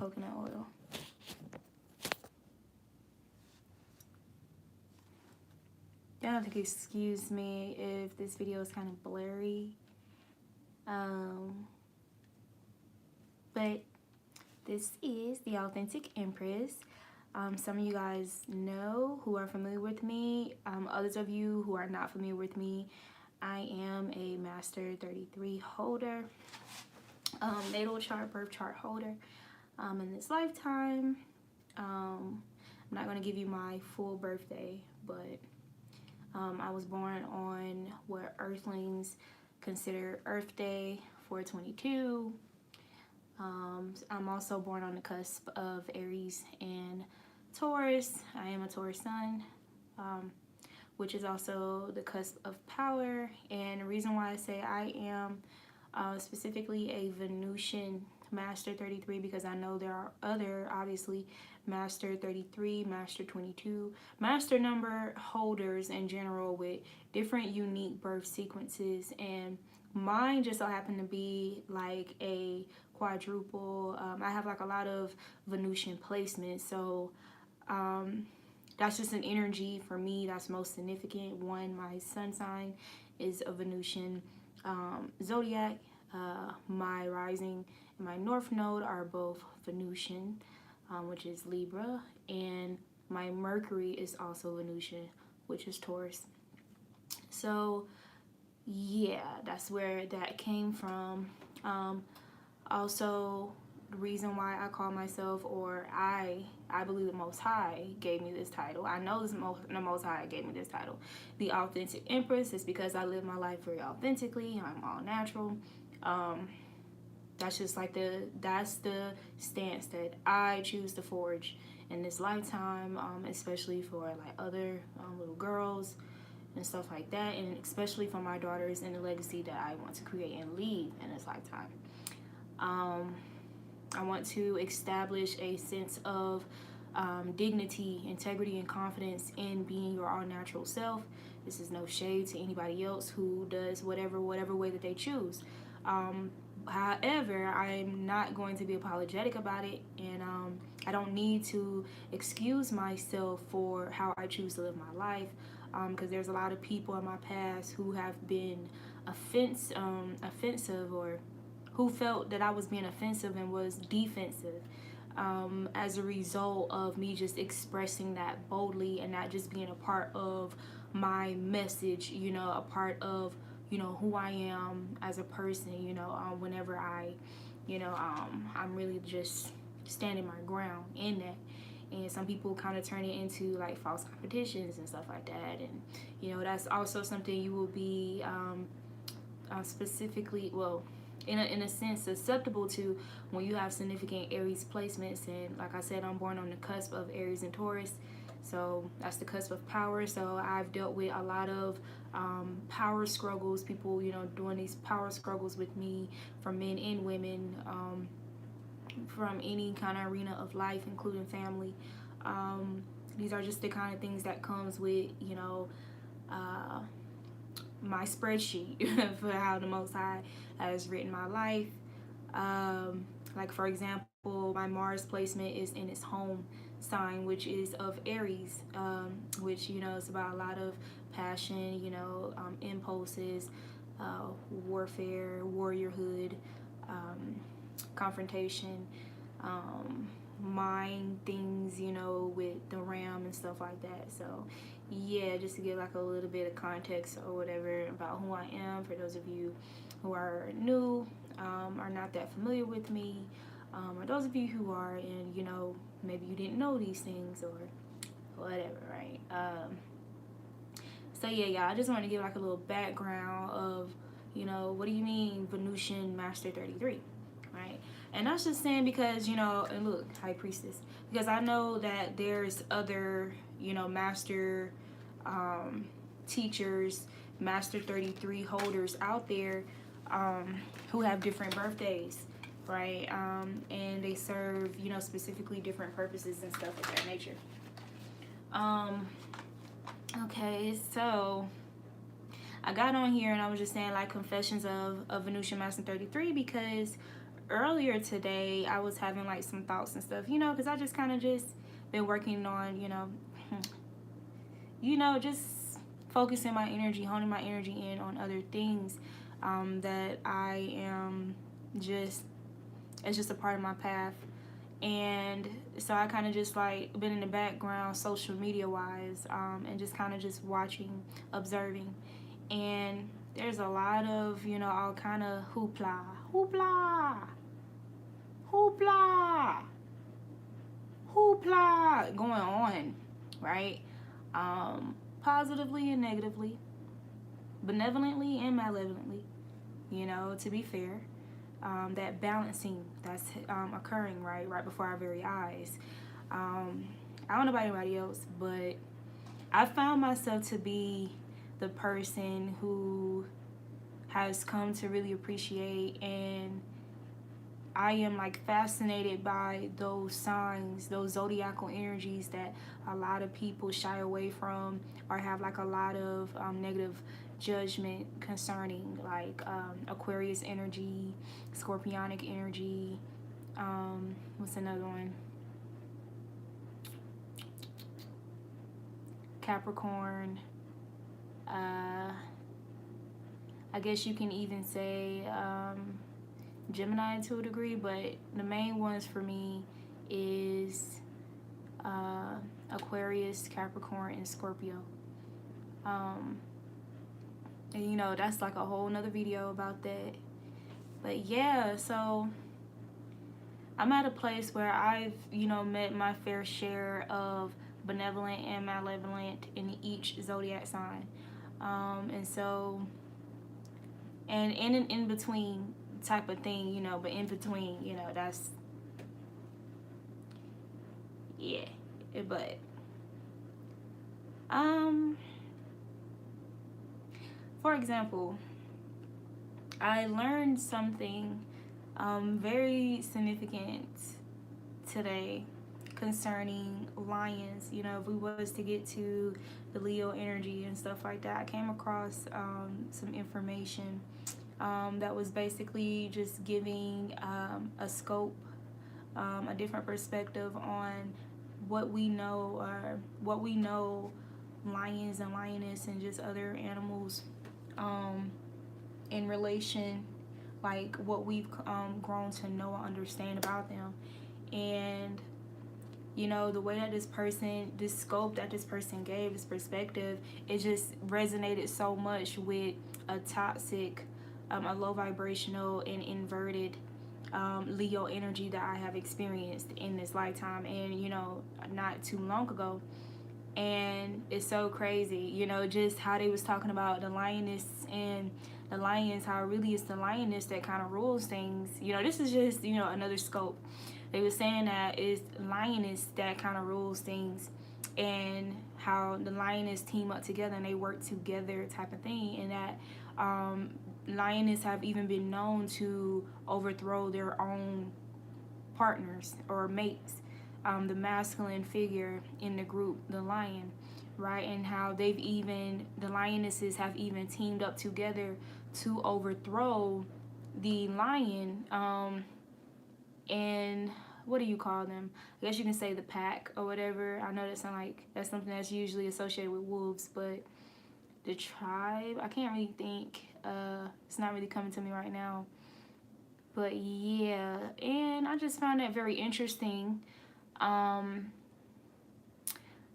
coconut oil. Y'all have to excuse me if this video is kind of blurry. But this is the Authentic Empress. Some of you guys know who are familiar with me. Others of you who are not familiar with me, I am a Master 33 holder, natal chart, birth chart holder. In this lifetime, I'm not going to give you my full birthday, but I was born on what Earthlings consider Earth Day, 4/22. I'm also born on the cusp of Aries and Taurus. I am a Taurus sun, which is also the cusp of power. And the reason why I say I am specifically a Venusian Master 33, because I know there are other, obviously, Master 33, Master 22, Master number holders in general with different unique birth sequences. And mine just so happened to be like a quadruple. I have like a lot of Venusian placements, so that's just an energy for me that's most significant. One, my sun sign is a Venusian zodiac. My rising and my north node are both Venusian, which is Libra, and my Mercury is also Venusian, which is Taurus. So yeah, that's where that came from. Also, the reason why I call myself, or I believe the Most High gave me this title. I know the Most High gave me this title, the Authentic Empress, is because I live my life very authentically. I'm all natural. That's just like that's the stance that I choose to forge in this lifetime, especially for like other little girls and stuff like that, and especially for my daughters and the legacy that I want to create and leave in this lifetime. I want to establish a sense of dignity, integrity, and confidence in being your all-natural self. This is no shade to anybody else who does whatever way that they choose. However, I'm not going to be apologetic about it, and I don't need to excuse myself for how I choose to live my life, because there's a lot of people in my past who have been offensive, or who felt that I was being offensive and was defensive as a result of me just expressing that boldly and not just being a part of my message, you know, a part of, you know, who I am as a person, you know, whenever I'm really just standing my ground in that. And some people kind of turn it into like false competitions and stuff like that. And, you know, that's also something you will be specifically, well, in a sense, susceptible to when you have significant Aries placements. And like I said, I'm born on the cusp of Aries and Taurus, so that's the cusp of power. So I've dealt with a lot of power struggles, people, you know, doing these power struggles with me, from men and women, from any kind of arena of life, including family. These are just the kind of things that comes with, you know, my spreadsheet for how the Most High has written my life. Like, for example, my Mars placement is in its home sign, which is of Aries, which, you know, it's about a lot of passion, you know, impulses, warfare, warriorhood, confrontation, mind things, you know, with the ram and stuff like that. So yeah, just to give like a little bit of context or whatever about who I am, for those of you who are new, are not that familiar with me, or those of you who are, and, you know, maybe you didn't know these things or whatever, right? So yeah, I just want to give like a little background of, you know, what do you mean Venusian Master 33, right? And that's just saying because, you know, and look, High Priestess, because I know that there's other, you know, master teachers, Master 33 holders out there who have different birthdays, right? And they serve, you know, specifically different purposes and stuff of that nature. Okay, so I got on here and I was just saying like Confessions of Venusian Master 33, because earlier today, I was having like some thoughts and stuff, you know, because I just kind of just been working on, just focusing my energy, honing my energy in on other things that I am just, it's just a part of my path. And so I kind of just like been in the background social media wise, and just kind of just watching, observing. And there's a lot of, all kind of hoopla, hoopla, hoopla going on, right? Positively and negatively, benevolently and malevolently, to be fair. That balancing that's occurring right before our very eyes. I don't know about anybody else, but I found myself to be the person who has come to really appreciate, and I am like fascinated by those signs, those zodiacal energies that a lot of people shy away from or have like a lot of negative judgment concerning, like Aquarius energy, Scorpionic energy. What's another one? Capricorn. I guess you can even say Gemini to a degree, but the main ones for me is Aquarius, Capricorn, and Scorpio. And that's like a whole nother video about that. But yeah, so I'm at a place where I've, met my fair share of benevolent and malevolent in each zodiac sign. And so, and in between type of thing, but in between, that's, yeah. But, for example, I learned something very significant today concerning lions. If we was to get to the Leo energy and stuff like that, I came across some information that was basically just giving a scope, a different perspective on what we know, or what we know lions and lioness and just other animals in relation, like what we've grown to know and understand about them. And the way that this scope that this person gave, this perspective, it just resonated so much with a toxic, a low vibrational and inverted Leo energy that I have experienced in this lifetime, and not too long ago. And it's so crazy, just how they was talking about the lioness and the lions, how really it's the lioness that kind of rules things. This is just, another scope. They were saying that it's lioness that kind of rules things, and how the lioness team up together and they work together type of thing, and that lioness have even been known to overthrow their own partners or mates, the masculine figure in the group, the lion, right? And how the lionesses have even teamed up together to overthrow the lion, and what do you call them? I guess you can say the pack or whatever. I know that's something that's usually associated with wolves, but the tribe, I can't really think. It's not really coming to me right now. But yeah, and I just found that very interesting,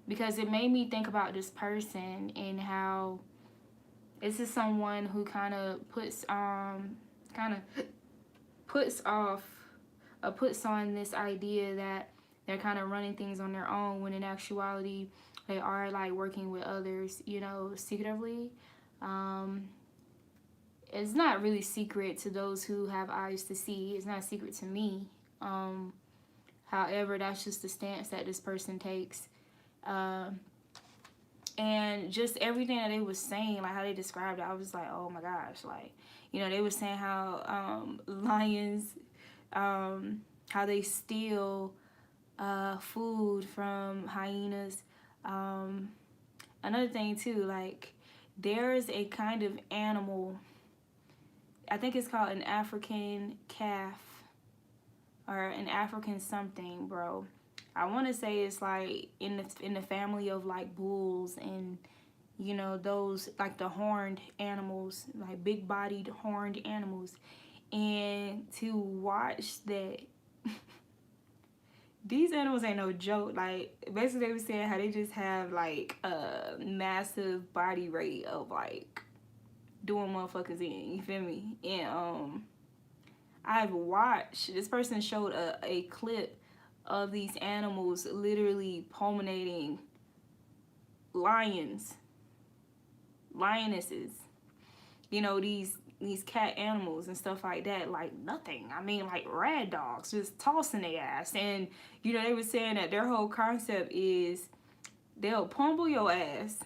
because it made me think about this person and how this is someone who kind of puts on this idea that they're kind of running things on their own, when in actuality they are like working with others, secretively. It's not really secret to those who have eyes to see. It's not a secret to me. However, that's just the stance that this person takes. And just everything that they was saying, like how they described it, I was like, oh my gosh. Like, they were saying how lions, how they steal food from hyenas. Another thing too, like there's a kind of animal, I think it's called an African calf. or an African something, bro. I want to say it's like in the family of like bulls and, you know, those like the horned animals, like big bodied horned animals. And to watch that, these animals ain't no joke. Like, basically they were saying how they just have like a massive body rate of like doing motherfuckers in, you feel me? And I've watched, this person showed a clip of these animals literally pulmonating lions, lionesses, you know, these cat animals and stuff like that, like nothing. I mean, like rad dogs just tossing their ass. And you know, they were saying that their whole concept is they'll pummel your ass,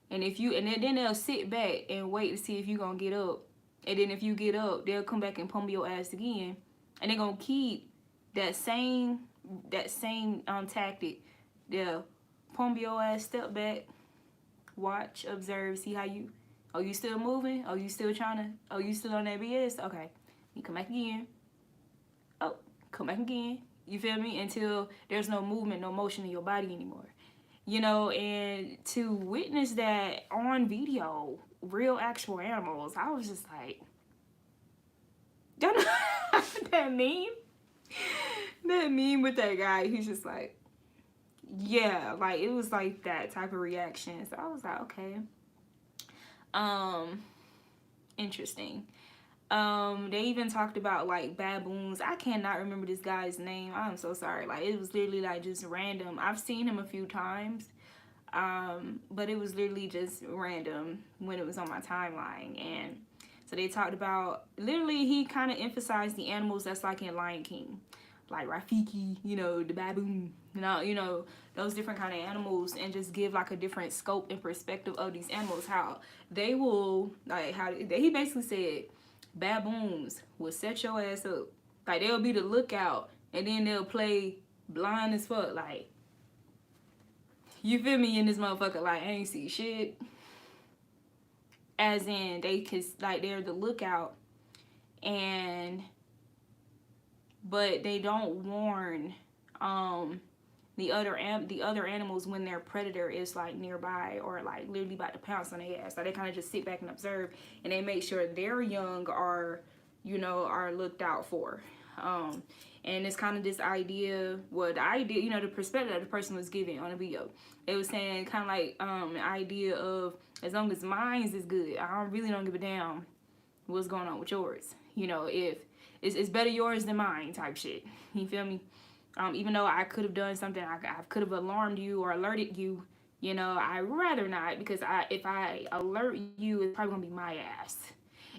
and if you, and then they'll sit back and wait to see if you gonna get up, and then if you get up, they'll come back and pummel your ass again, and they're gonna keep that same tactic. They'll pummel your ass, step back, watch, observe, see how you, oh, you still moving? Oh, you still trying to, oh, you still on that BS? Okay, you come back again. Oh, come back again. You feel me? Until there's no movement, no motion in your body anymore. You know, and to witness that on video, real actual animals, I was just like, that meme? That meme with that guy, he's just like, yeah, like it was like that type of reaction. So I was like, okay. Interesting. They even talked about like baboons. I cannot remember this guy's name. I'm so sorry. Like it was literally like just random. I've seen him a few times. But it was literally just random when it was on my timeline. And so they talked about, literally he kind of emphasized the animals that's like in Lion King. Like Rafiki, you know, the baboon, you know, those different kind of animals, and just give like a different scope and perspective of these animals, how they will, like how he basically said baboons will set your ass up. Like they'll be the lookout, and then they'll play blind as fuck. Like, you feel me, in this motherfucker, like I ain't see shit. As in they could, like they're the lookout, and but they don't warn the other animals when their predator is like nearby or like literally about to pounce on their ass. So they kind of just sit back and observe, and they make sure their young are, you know, are looked out for. And it's kind of this idea, well, the idea, you know, the perspective that the person was giving on the video. It was saying kind of like an idea of, as long as mine is good, I really don't give a damn what's going on with yours. You know, if it's better yours than mine type shit. You feel me? Even though I could have done something, I could have alarmed you or alerted you, you know, I'd rather not, because if I alert you, it's probably gonna be my ass.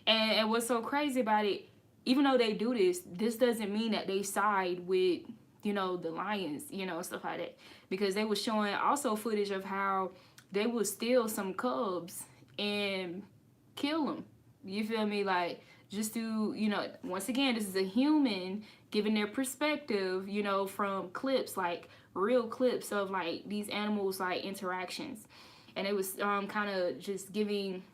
And what's so crazy about it, even though they do this doesn't mean that they side with, you know, the lions, you know, stuff like that. Because they were showing also footage of how they would steal some cubs and kill them. You feel me? Like, just to, you know, once again, this is a human giving their perspective, you know, from clips, like real clips of like these animals, like interactions. And it was kind of just giving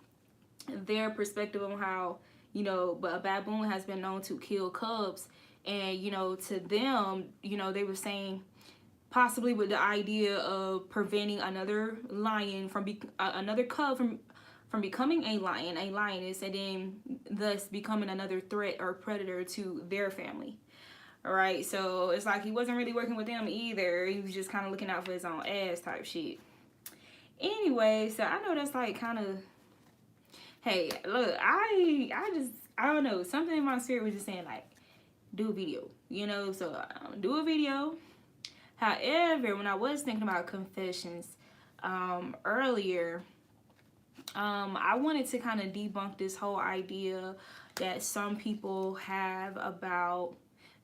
their perspective on how, you know, but a baboon has been known to kill cubs. And, you know, to them, you know, they were saying possibly with the idea of preventing another lion from another cub from becoming a lion, a lioness, and then thus becoming another threat or predator to their family. All right, so it's like he wasn't really working with them either. He was just kind of looking out for his own ass type shit. Anyway, so I know that's like kind of, hey, look, I don't know, something in my spirit was just saying like, do a video, you know, so do a video. However, when I was thinking about confessions earlier, I wanted to kind of debunk this whole idea that some people have about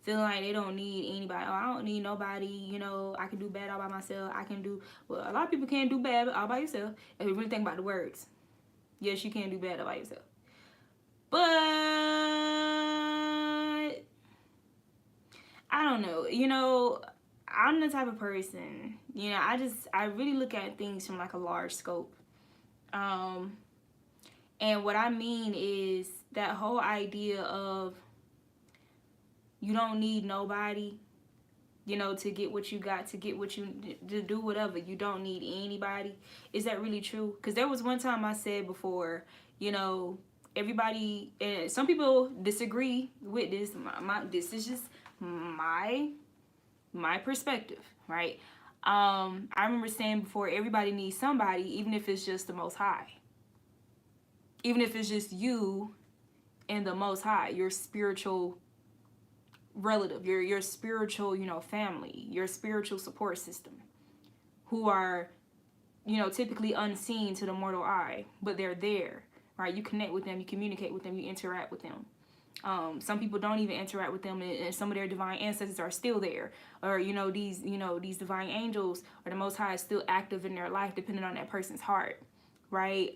feeling like they don't need anybody. Oh, I don't need nobody, you know, I can do bad all by myself. I can do, well, a lot of people can't do bad all by yourself. If you really think about the words, yes, you can do bad all by yourself. But I don't know, you know, I'm the type of person, you know, I really look at things from like a large scope. And what I mean is that whole idea of You don't need nobody, you know, to get what you got, to get what you, to do whatever. You don't need anybody. Is that really true? Because there was one time I said before, you know, everybody, and some people disagree with this. This is just my perspective, right? I remember saying before, everybody needs somebody, even if it's just the Most High, even if it's just you and the Most High, your spiritual relative, your spiritual, you know, family, your spiritual support system, who are, you know, typically unseen to the mortal eye, but they're there, right? You connect with them, you communicate with them, you interact with them. Some people don't even interact with them, and some of their divine ancestors are still there, or these divine angels or the Most High is still active in their life, depending on that person's heart, right?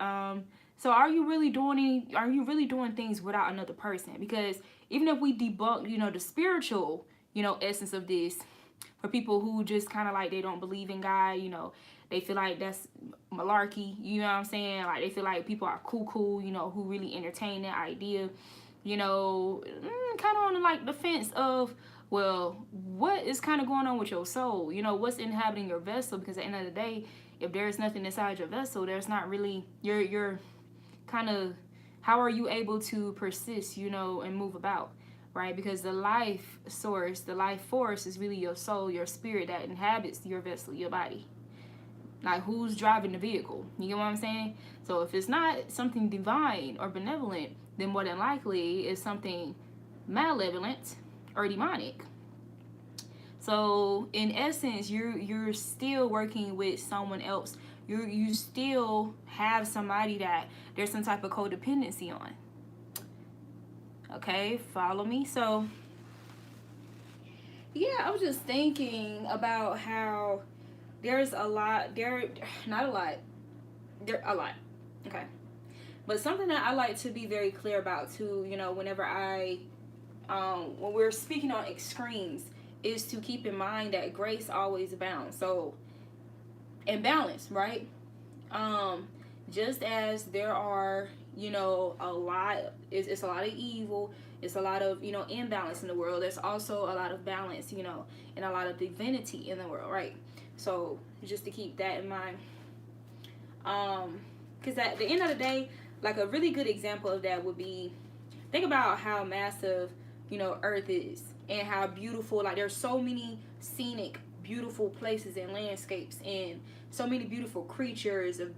So are you really doing things without another person? Because even if we debunk, the spiritual, essence of this, for people who just kind of like, they don't believe in God, they feel like that's malarkey, you know what I'm saying? Like, they feel like people are cool, who really entertain that idea, kind of on like the fence of, well, what is kind of going on with your soul? What's inhabiting your vessel? Because at the end of the day, if there's nothing inside your vessel, there's not really, you're kind of, how are you able to persist, and move about, right? Because the life source, the life force is really your soul, your spirit that inhabits your vessel, your body. Like, who's driving the vehicle? You get what I'm saying? So if it's not something divine or benevolent, then more than likely it's something malevolent or demonic. So in essence, you're still working with someone else. You still have somebody that there's some type of codependency on. Okay, follow me? So yeah, I was just thinking about how there's a lot, not a lot, there a lot, okay. But something that I like to be very clear about too, whenever when we're speaking on extremes, is to keep in mind that grace always abounds. So, and balance, right? Just as there are, it's a lot of evil, it's a lot of, imbalance in the world, there's also a lot of balance, and a lot of divinity in the world, right? So just to keep that in mind, because at the end of the day, like, a really good example of that would be, think about how massive, Earth is, and how beautiful, like, there's so many scenic, beautiful places and landscapes, and so many beautiful creatures of,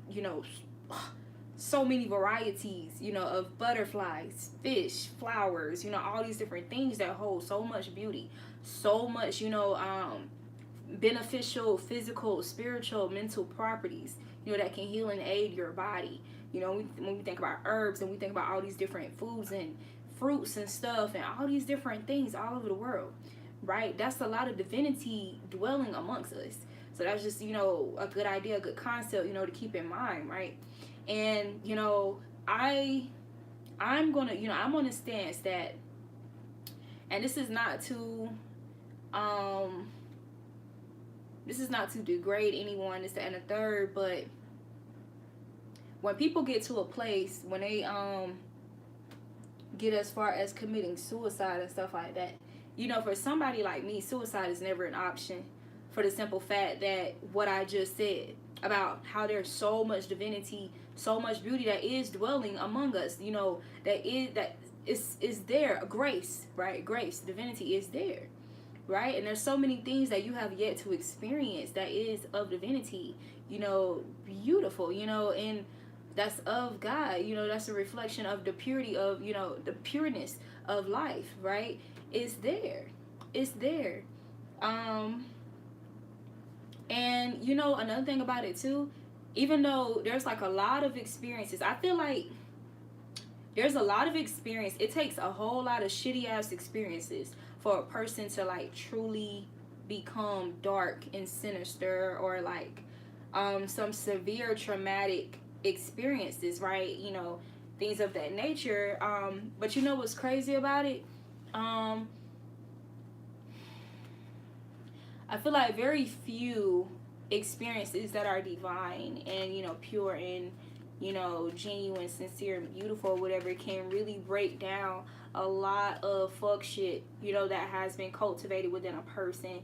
so many varieties, of butterflies, fish, flowers, all these different things that hold so much beauty, so much, beneficial physical, spiritual, mental properties, that can heal and aid your body. When we think about herbs, and we think about all these different foods and fruits and stuff, and all these different things all over the world, right? That's a lot of divinity dwelling amongst us. So that's just, a good idea, a good concept, to keep in mind, right? And, I'm on a stance that, and this is not to degrade anyone, this, that, and the third, but when people get to a place, when they get as far as committing suicide and stuff like that, for somebody like me, suicide is never an option, for the simple fact that what I just said about how there's so much divinity, so much beauty that is dwelling among us, that is there, grace, right? Grace, divinity is there, right? And there's so many things that you have yet to experience that is of divinity, beautiful, and that's of God, that's a reflection of the purity of, the pureness of life, right? It's there. And another thing about it too, even though there's like a lot of experiences, I feel like there's a lot of experience. It takes a whole lot of shitty ass experiences for a person to like truly become dark and sinister, or like some severe traumatic experiences, right? Things of that nature. But what's crazy about it? I feel like very few experiences that are divine and pure and genuine, sincere, and beautiful, whatever, can really break down a lot of fuck shit, you know, that has been cultivated within a person.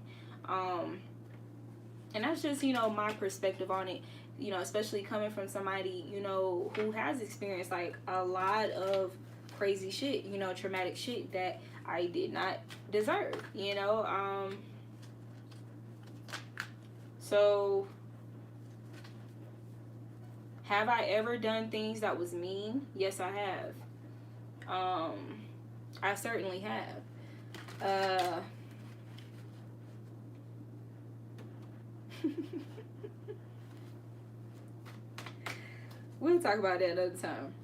And that's just, you know, my perspective on it, you know, especially coming from somebody, you know, who has experienced like a lot of crazy shit, you know, traumatic shit that I did not deserve, you know. So have I ever done things that was mean? Yes, I have. I certainly have. We'll talk about that another time.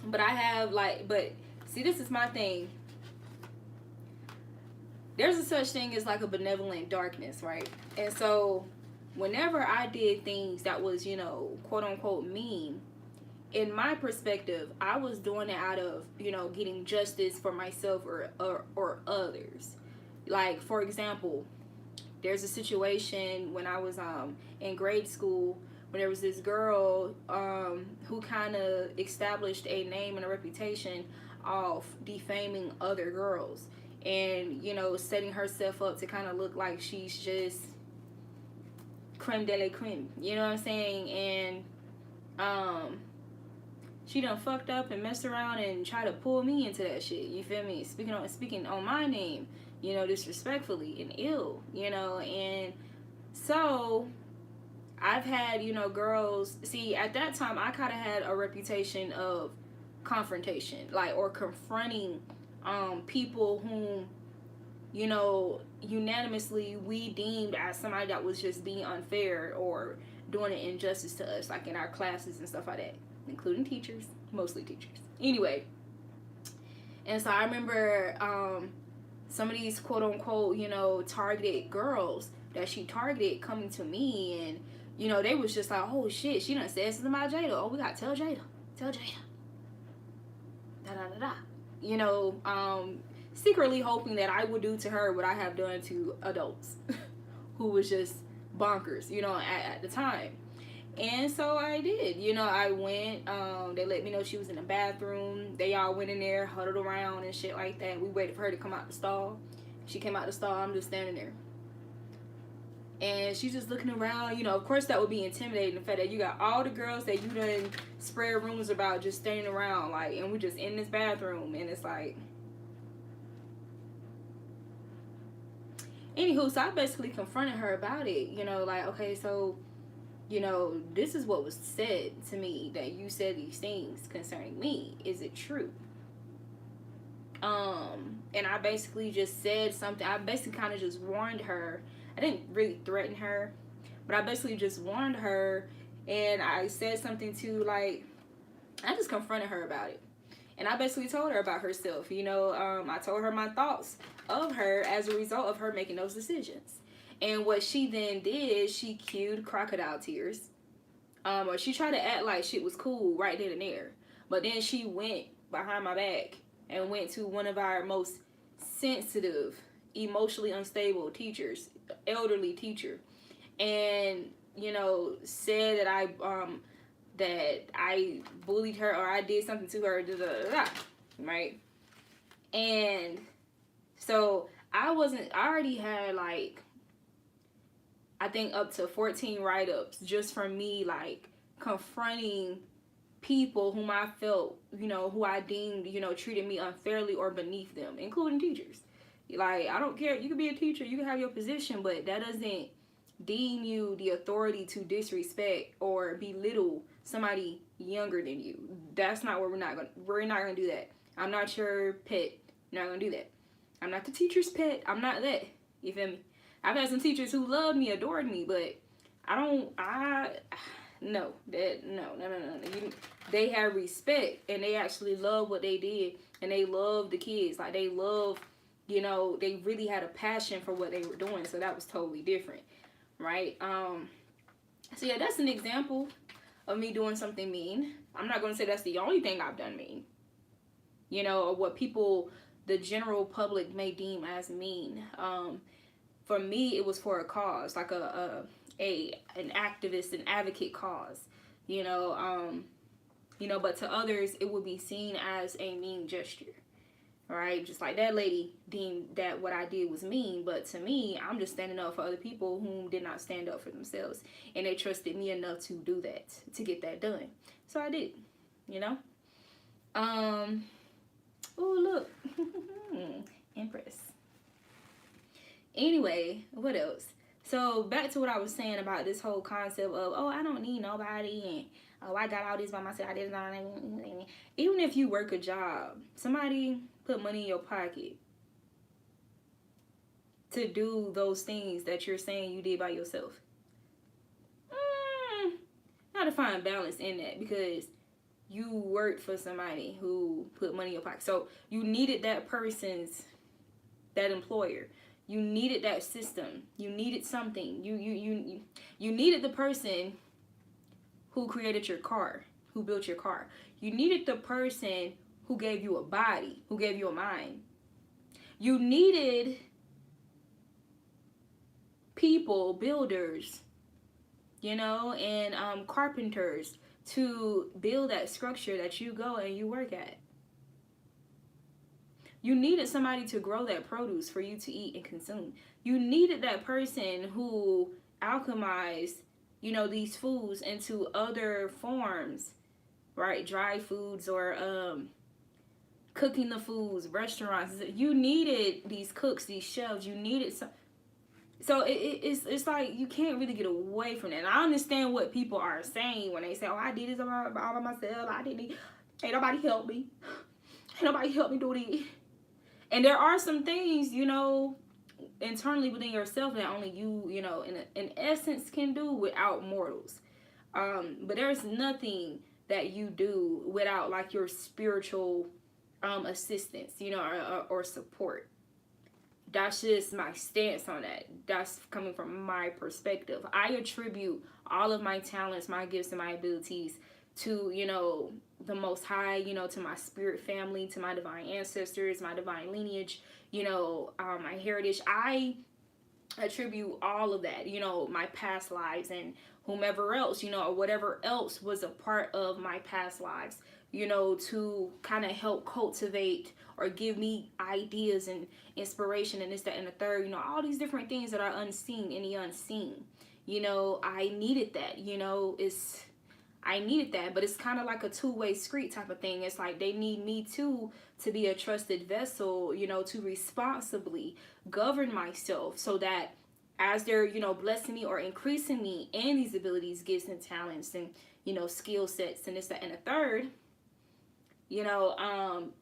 But I have but see, this is my thing. There's a such thing as like a benevolent darkness, right? And so whenever I did things that was, you know, quote unquote mean, in my perspective, I was doing it out of, you know, getting justice for myself or others. Like, for example, there's a situation when I was in grade school when there was this girl who kind of established a name and a reputation of defaming other girls and, you know, setting herself up to kind of look like she's just creme de la creme, you know what I'm saying? And she done fucked up and messed around and tried to pull me into that shit, you feel me? Speaking on my name, you know, disrespectfully and ill, you know. And so I've had, you know, girls, see, at that time I kind of had a reputation of confrontation, like, or confronting people whom, you know, unanimously we deemed as somebody that was just being unfair or doing an injustice to us, like in our classes and stuff like that, including teachers, mostly teachers. Anyway, and so I remember some of these quote unquote, you know, targeted girls that she targeted coming to me, and, you know, they was just like, oh shit, she done said something about Jada. Oh, we gotta tell Jada. Da da da da. You know, secretly hoping that I would do to her what I have done to adults who was just bonkers, you know, at the time. And so I did, you know, I went, they let me know she was in the bathroom. They all went in there, huddled around and shit like that. We waited for her to come out the stall. She came out the stall, I'm just standing there. And she's just looking around, you know, of course that would be intimidating, the fact that you got all the girls that you done spread rumors about just standing around, like, and we just in this bathroom, and it's like, anywho, so I basically confronted her about it, you know, like, okay, so, you know, this is what was said to me, that you said these things concerning me. Is it true? And I basically just said something. I basically kind of just warned her. I didn't really threaten her, but I basically just warned her, and I said something to, like, I just confronted her about it. And I basically told her about herself, you know. I told her my thoughts of her as a result of her making those decisions. And what she then did, she cued crocodile tears. Or she tried to act like shit was cool right then and there. But then she went behind my back and went to one of our most sensitive, emotionally unstable teachers, elderly teacher, and, you know, said that I bullied her or I did something to her, right? And so I already had, like, I think up to 14 write-ups just from me, like, confronting people whom I felt, you know, who I deemed, you know, treated me unfairly or beneath them, including teachers. Like, I don't care. You can be a teacher. You can have your position, but that doesn't deem you the authority to disrespect or belittle somebody younger than you. That's not what we're not gonna do that. I'm not your pet. I'm not gonna do that. I'm not the teacher's pet. I'm not that. You feel me? I've had some teachers who loved me, adored me, but no. They have respect, and they actually love what they did, and they love the kids. Like, they love, you know, they really had a passion for what they were doing, so that was totally different, right? So yeah, that's an example of me doing something mean. I'm not going to say that's the only thing I've done mean, you know, or what people, the general public, may deem as mean. For me, it was for a cause, like an activist, an advocate cause, you know, but to others, it would be seen as a mean gesture. right? Just like that lady deemed that what I did was mean, but to me, I'm just standing up for other people who did not stand up for themselves, and they trusted me enough to do that, to get that done. So I did, you know. Oh look, Empress. Anyway, what else? So back to what I was saying about this whole concept of, oh, I don't need nobody, and oh, I got all this by myself. I did not. Even if you work a job, somebody put money in your pocket to do those things that you're saying you did by yourself. Gotta find balance in that, because you worked for somebody who put money in your pocket. So you needed that that employer. You needed that system. You needed something. You needed the person who created your car, who built your car. You needed the person who gave you a body, who gave you a mind. You needed people, builders, and carpenters to build that structure that you go and you work at. You needed somebody to grow that produce for you to eat and consume. You needed that person who alchemized, these foods into other forms, right? Dry foods, or cooking the foods, restaurants. You needed these cooks, these chefs. You needed some. So it's like you can't really get away from that. And I understand what people are saying when they say, "Oh, I did this all by myself. I didn't. Ain't nobody help me. Ain't nobody help me do this." And there are some things, internally within yourself that only you, in essence can do without mortals. But there's nothing that you do without like your spiritual assistance, or support. That's just my stance on that. That's coming from my perspective. I attribute all of my talents, my gifts, and my abilities to, the Most High, to my spirit family, to my divine ancestors, my divine lineage, my heritage. I attribute all of that, my past lives and whomever else, or whatever else was a part of my past lives, to kind of help cultivate or give me ideas and inspiration and this, that, and the third, all these different things that are unseen in the unseen. I needed that, I needed that, but it's kind of like a two-way street type of thing. It's like they need me too to be a trusted vessel, to responsibly govern myself so that as they're, blessing me or increasing me in these abilities, gifts, and talents and, skill sets and this, that, and the third,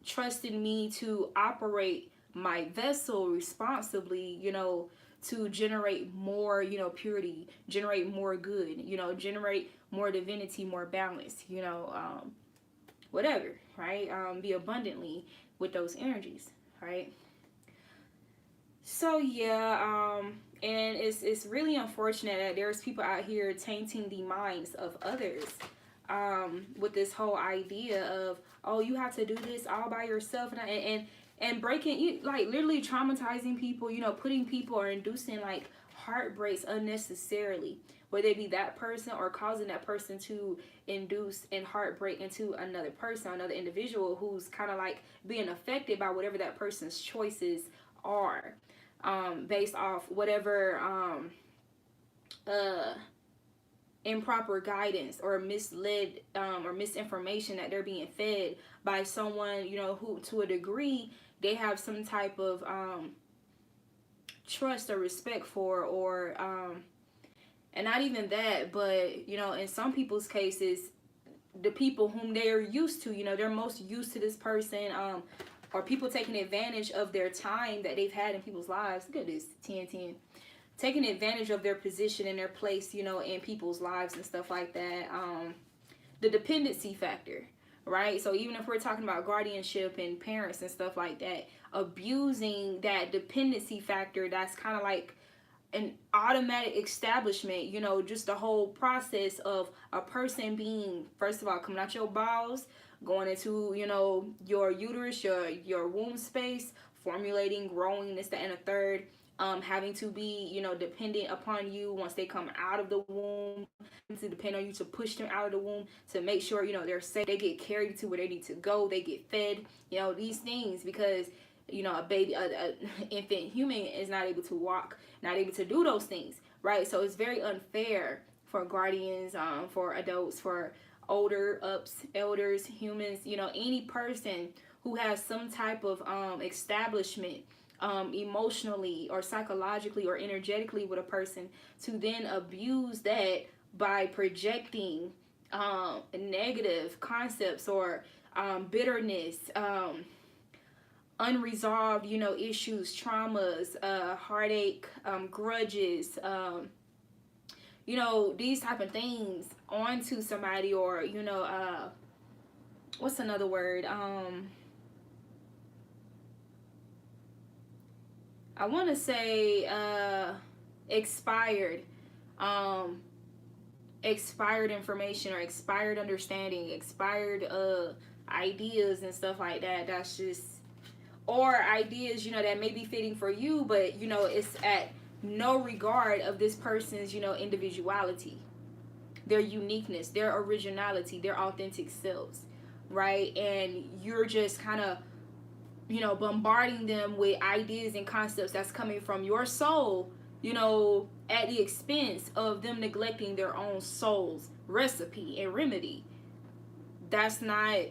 trusted me to operate my vessel responsibly, to generate more, purity, generate more good, generate more divinity, more balance, whatever, right? Be abundantly with those energies, right? So yeah, and it's really unfortunate that there's people out here tainting the minds of others, with this whole idea of, oh, you have to do this all by yourself, and breaking, like literally traumatizing people, putting people or inducing like heartbreaks unnecessarily, whether it be that person or causing that person to induce and heartbreak into another person, another individual who's kind of like being affected by whatever that person's choices are, based off whatever improper guidance or misled or misinformation that they're being fed by someone, who to a degree they have some type of trust or respect for, or and not even that, but in some people's cases, the people whom they are used to, they're most used to this person, or people taking advantage of their time that they've had in people's lives. Look at this 10-10. Taking advantage of their position and their place, in people's lives and stuff like that. The dependency factor, right? So even if we're talking about guardianship and parents and stuff like that, abusing that dependency factor, that's kind of like an automatic establishment, just the whole process of a person being, first of all, coming out your bowels, going into, your uterus, your womb space, formulating, growing, this, that, and a third, having to be, dependent upon you once they come out of the womb, to depend on you to push them out of the womb, to make sure, they're safe, they get carried to where they need to go, they get fed, these things, because, a baby, a infant human is not able to walk, not able to do those things, right? So it's very unfair for guardians, for adults, for older elders, humans, any person who has some type of establishment, emotionally or psychologically or energetically with a person, to then abuse that by projecting negative concepts or bitterness, unresolved, issues, traumas, heartache, grudges, these type of things onto somebody, or, what's another word? I want to say expired, expired information, or expired understanding, expired ideas and stuff like that. That's just, or ideas, that may be fitting for you, but, it's at no regard of this person's, individuality, their uniqueness, their originality, their authentic selves, right? And you're just kind of, bombarding them with ideas and concepts that's coming from your soul, at the expense of them neglecting their own soul's recipe and remedy. That's not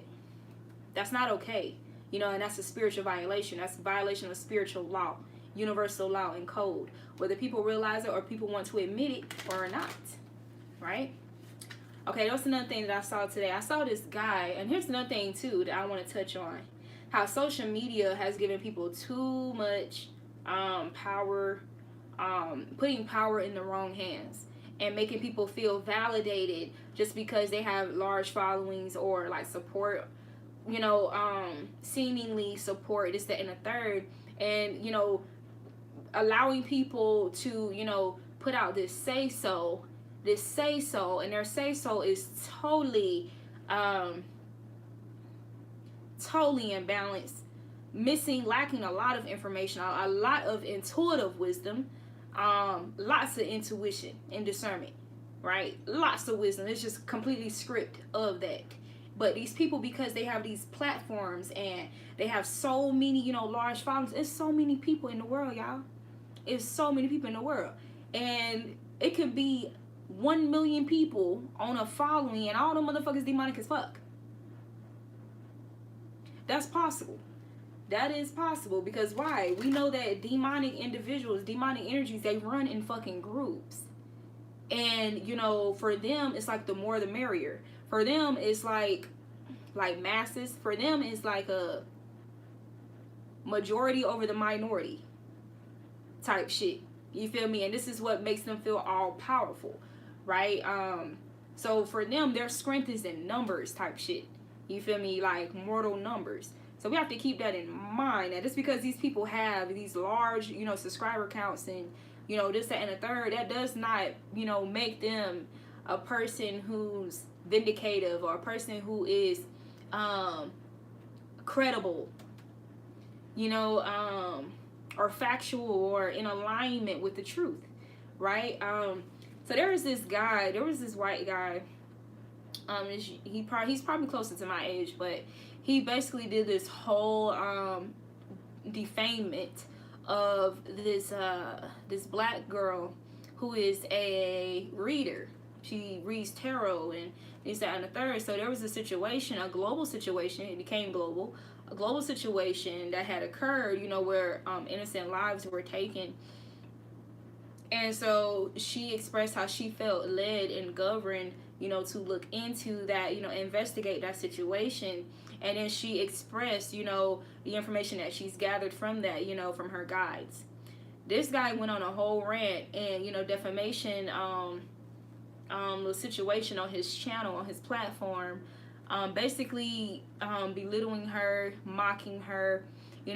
okay. And that's a spiritual violation. That's a violation of spiritual law, universal law and code, whether people realize it or people want to admit it or not, right? Okay, that's another thing that I saw today. I saw this guy, and here's another thing too that I want to touch on. How social media has given people too much power, putting power in the wrong hands, and making people feel validated just because they have large followings or like support, seemingly support this, that, and the third, and allowing people to put out this say so, and their say so is totally imbalanced, lacking a lot of information, a lot of intuitive wisdom, lots of intuition and discernment, right? Lots of wisdom. It's just completely script of that. But these people, because they have these platforms and they have so many, large followings, it's so many people in the world, y'all. It's so many people in the world. And it could be 1 million people on a following, and all them motherfuckers demonic as fuck. That's possible. That is possible, because why? We know that demonic individuals, demonic energies, they run in fucking groups. And, for them, it's like the more the merrier. For them, it's like masses. For them, it's like a majority over the minority type shit. You feel me? And this is what makes them feel all powerful, right? So for them, their strength is in numbers type shit. You feel me? Like mortal numbers. So we have to keep that in mind. That just because these people have these large, subscriber counts and, this, that, and the third, that does not, make them a person who's vindicative, or a person who is credible, or factual, or in alignment with the truth, right? So there was this white guy. He's probably closer to my age, but he basically did this whole defamement of this black girl who is a reader. She reads tarot and this, that, and the third. So there was a global situation. It became global. A global situation that had occurred, where innocent lives were taken. And so she expressed how she felt led and governed, to look into that, investigate that situation. And then she expressed, the information that she's gathered from that, from her guides. This guy went on a whole rant and, defamation, the situation on his channel, on his platform, basically belittling her, mocking her,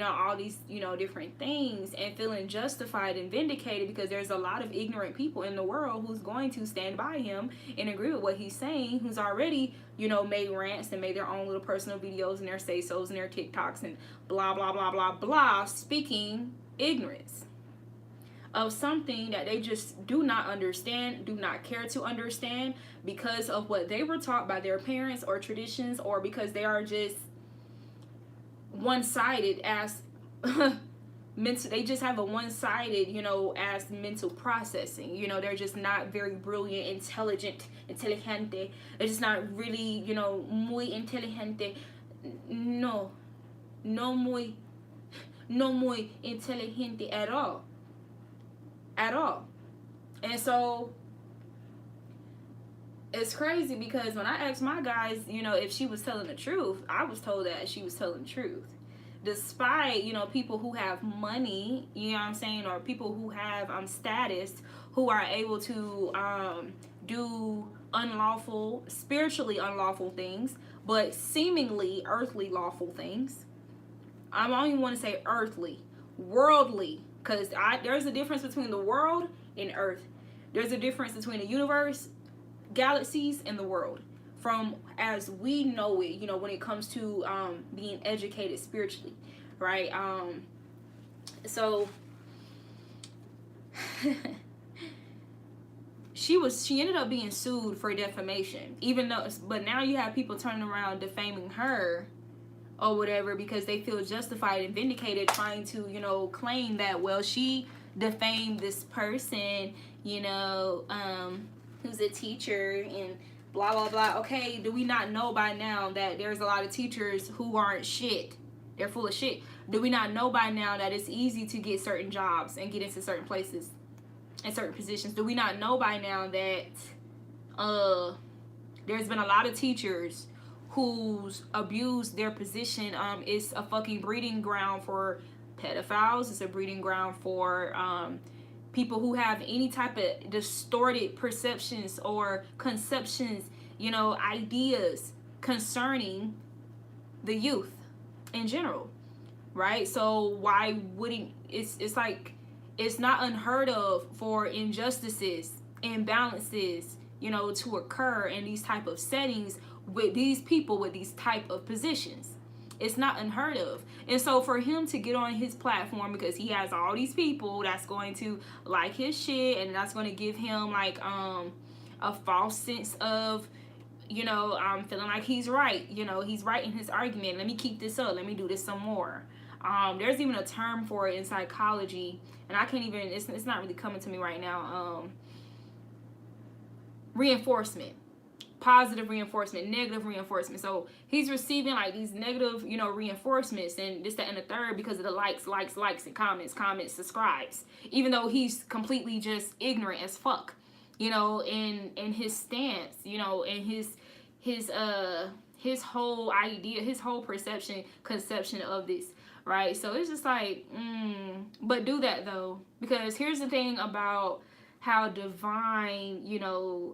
all these, different things, and feeling justified and vindicated, because there's a lot of ignorant people in the world who's going to stand by him and agree with what he's saying, who's already, made rants and made their own little personal videos and their say-sos and their TikToks and blah, blah, blah, blah, blah, speaking ignorance. of something that they just do not understand, do not care to understand, because of what they were taught by their parents or traditions, or because they are just one-sided as mental. They just have a one-sided, as mental processing. They're just not very brilliant, inteligente. They're just not really, muy inteligente. No, no muy inteligente at all. At all. And so it's crazy, because when I asked my guys, if she was telling the truth, I was told that she was telling the truth. Despite, people who have money, you know what I'm saying, or people who have status, who are able to do unlawful, spiritually unlawful things, but seemingly earthly lawful things. I don't even want to say earthly, worldly, because there's a difference between the world and earth. There's a difference between the universe, galaxies, and the world, from as we know it, when it comes to being educated spiritually, right? So she ended up being sued for defamation, but now you have people turning around defaming her or whatever, because they feel justified and vindicated, trying to claim that, well, she defamed this person, who's a teacher and blah blah blah. Okay, do we not know by now that there's a lot of teachers who aren't shit? They're full of shit. Do we not know by now that it's easy to get certain jobs and get into certain places and certain positions? Do we not know by now that there's been a lot of teachers who's abused their position? It's a fucking breeding ground for pedophiles. It's a breeding ground for people who have any type of distorted perceptions or conceptions, ideas concerning the youth in general, right? So why wouldn't it's like, it's not unheard of for injustices, imbalances, to occur in these type of settings with these people with these type of positions. It's not unheard of. And so for him to get on his platform, because he has all these people that's going to like his shit, and that's going to give him like a false sense of, feeling like he's right. He's right in his argument. Let me keep this up. Let me do this some more. There's even a term for it in psychology, and I can't even, it's not really coming to me right now. Reinforcement. Positive reinforcement, negative reinforcement. So he's receiving like these negative, reinforcements, and this, that, and the third, because of the likes, and comments, subscribes, even though he's completely just ignorant as fuck, in his stance, in his whole idea, his whole conception of this, right? So it's just like, but do that though, because here's the thing about how divine,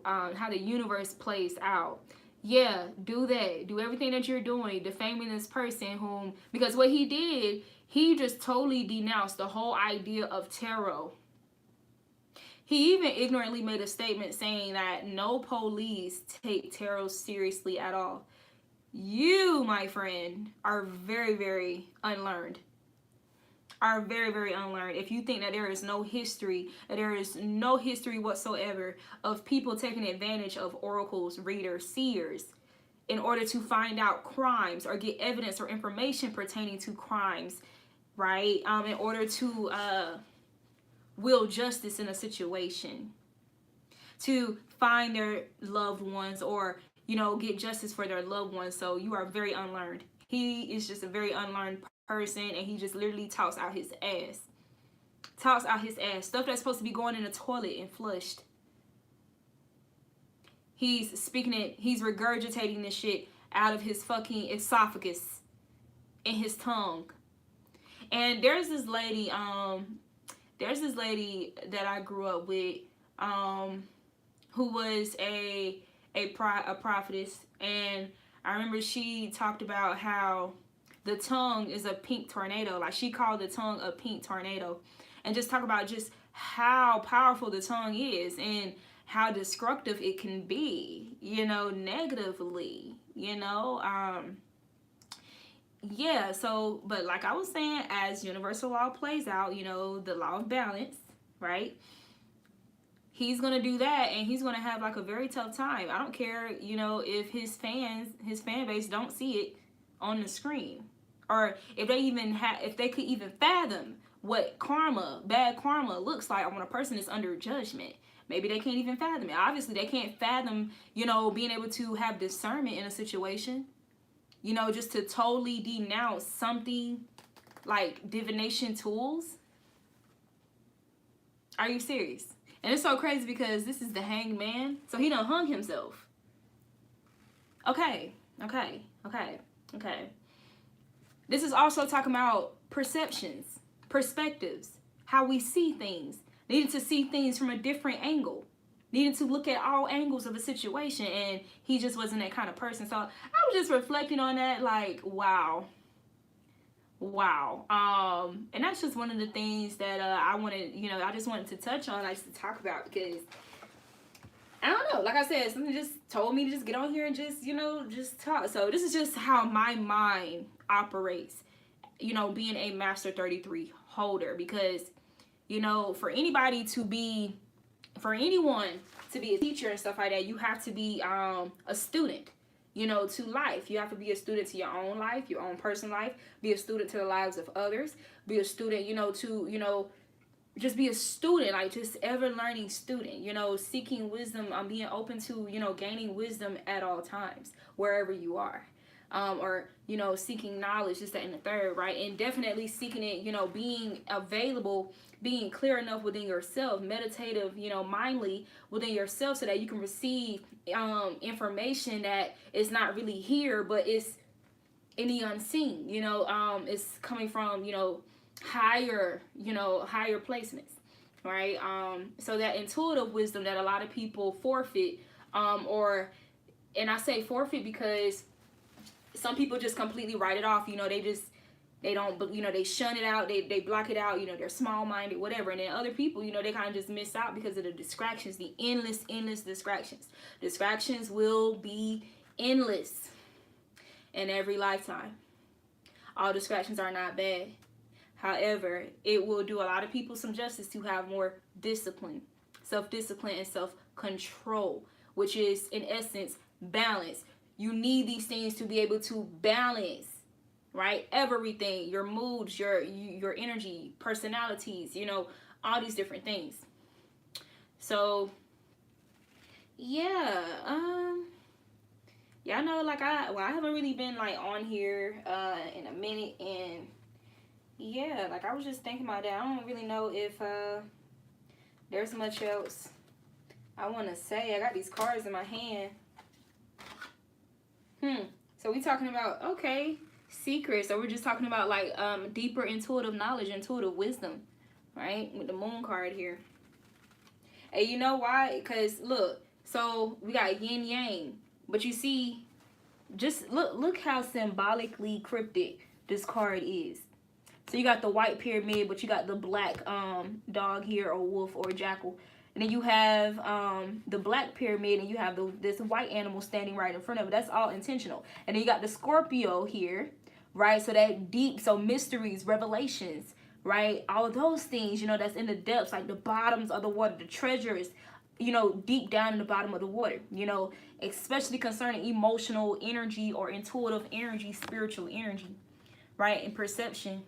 how the universe plays out. Yeah, do that. Do everything that you're doing, defaming this person because what he did, he just totally denounced the whole idea of tarot. He even ignorantly made a statement saying that no police take tarot seriously at all. You, my friend, are very, very unlearned. Are very, very unlearned if you think that there is no history, whatsoever of people taking advantage of oracles, readers, seers, in order to find out crimes or get evidence or information pertaining to crimes, right? In order to will justice in a situation, to find their loved ones, or get justice for their loved ones. So you are very unlearned. He is just a very unlearned person, and he just literally talks out his ass. Stuff that's supposed to be going in the toilet and flushed. He's speaking it, he's regurgitating this shit out of his fucking esophagus and his tongue. And there's this lady that I grew up with, who was a prophetess, and I remember she talked about how the tongue is a pink tornado. Like, she called the tongue a pink tornado, and just talk about just how powerful the tongue is and how destructive it can be, negatively, yeah. So, but like I was saying, as universal law plays out, the law of balance, right? He's going to do that, and he's going to have like a very tough time. I don't care, you know, if his fan base don't see it on the screen, or if they could even fathom what bad karma looks like when a person is under judgment. Maybe they can't even fathom it. Obviously, they can't fathom, you know, being able to have discernment in a situation, you know, just to totally denounce something like divination tools. Are you serious? And it's so crazy because this is the Hanged Man, so he done hung himself. Okay. This is also talking about perceptions, perspectives, how we see things, needing to see things from a different angle, needing to look at all angles of a situation, and he just wasn't that kind of person. So I was just reflecting on that, like, wow. And that's just one of the things that I wanted, you know, I just wanted to touch on, like, to talk about, because I don't know, like I said, something just told me to just get on here and just, you know, just talk. So this is just how my mind operates, you know, being a Master 33 holder, because, you know, for anyone to be a teacher and stuff like that, you have to be a student, you know, to life. You have to be a student to your own life, your own personal life, be a student to the lives of others, be a student, you know, to, you know, just be a student, like just ever learning student, you know, seeking wisdom, being open to, you know, gaining wisdom at all times, wherever you are. Or, you know, seeking knowledge, just that and the third, right? And definitely seeking it, you know, being available, being clear enough within yourself, meditative, you know, mindly within yourself, so that you can receive information that is not really here, but it's in the unseen, you know, it's coming from, you know, higher placements, right? So that intuitive wisdom that a lot of people forfeit, and I say forfeit because some people just completely write it off, you know, they don't, you know, they shun it out, they block it out, you know, they're small-minded, whatever. And then other people, you know, they kind of just miss out because of the distractions, the endless distractions will be endless in every lifetime. All distractions are not bad. However, it will do a lot of people some justice to have more discipline, self-discipline, and self-control, which is, in essence, balance. You need these things to be able to balance, right? Everything, your moods, your energy, personalities, you know, all these different things. So, yeah, I know, like, I haven't really been, like, on here in a minute, and yeah, like, I was just thinking about that. I don't really know if there's much else I want to say. I got these cards in my hand. So we talking about, okay, secrets. So we're just talking about, like, deeper intuitive knowledge, intuitive wisdom, right? With the moon card here. And you know why? Because, look, so we got yin yang. But you see, just look how symbolically cryptic this card is. So you got the white pyramid, but you got the black dog here, or wolf, or jackal. And then you have the black pyramid, and you have this white animal standing right in front of it. That's all intentional. And then you got the Scorpio here, right? So that deep, so mysteries, revelations, right? All of those things, you know, that's in the depths, like the bottoms of the water, the treasures, you know, deep down in the bottom of the water, you know, especially concerning emotional energy or intuitive energy, spiritual energy, right? And perception.